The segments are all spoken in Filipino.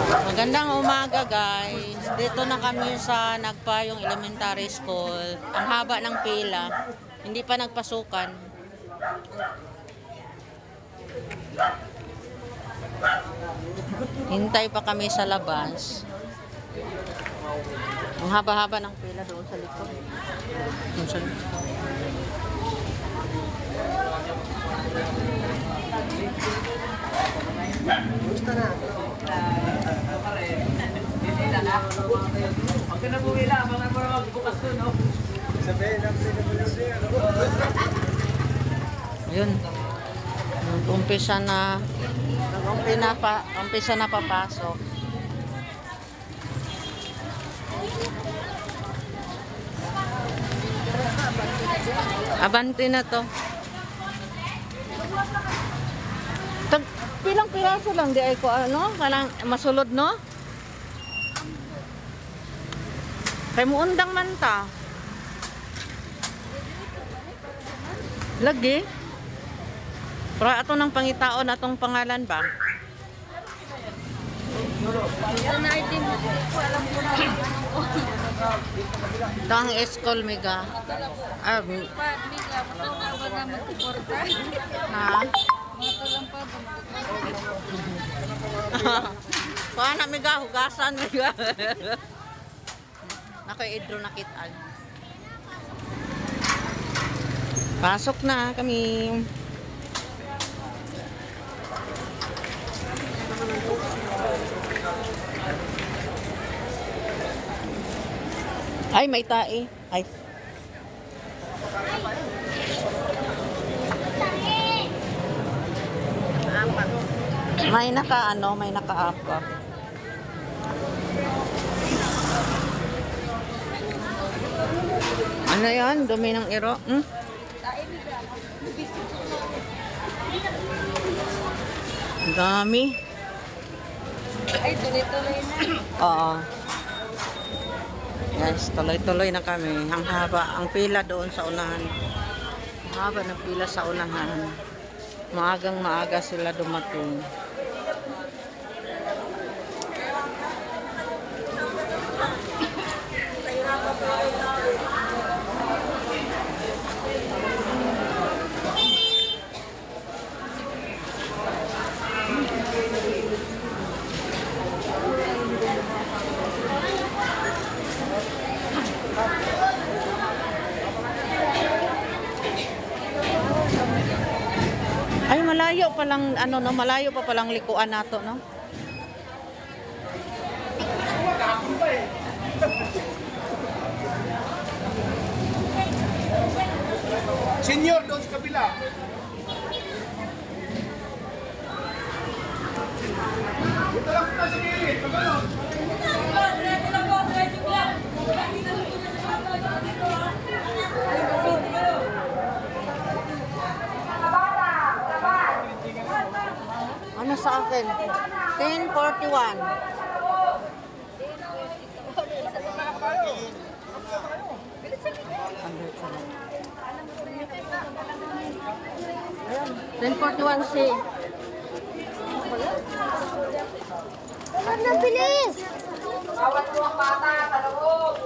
Magandang umaga guys. Dito na kami sa Nagpayong Elementary School. Ang haba ng pila. Hindi pa nagpasukan. Hintay pa kami sa labas. Ang haba-haba ng pila doon sa likod. Gusto na. Huwag ka na bumila, mga mo na magbukas doon, no? Sabihin lang sila mo lang siya. Ayun. Umpisa na papasok. Abante na to. Pilang piraso lang di ay ko ano, kalang masulod no? Kay muundang man ta. Lagi. Para ato ng pangitaon atong pangalan ba? Ito ang school mega. Ah, ha? Kuha na mega, hugasan mega. Naka-idro nakitaan. Pasok na kami. Ay, may tae. Ay. May naka-apa. Ano yan? Dumi ng iro? Dami. Ay, tuloy-tuloy na. Oo. Yes, tuloy-tuloy na kami. Ang haba, ang pila doon sa unahan. Ang haba ng pila sa unahan. Maagang maaga sila dumating. Ay, malayo pa lang, malayo pa palang likuan nato, no? Senior doon sa kabila. Ito lang sa gilid. Pagano? Ano sa akin? 10:41. Ayan, 10:41 si. Ano, bilis! Bawat mo ang bata, talawog!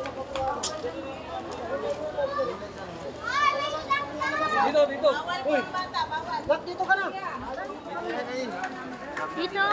Dito! Uy! Ba't dito ka na? Dito!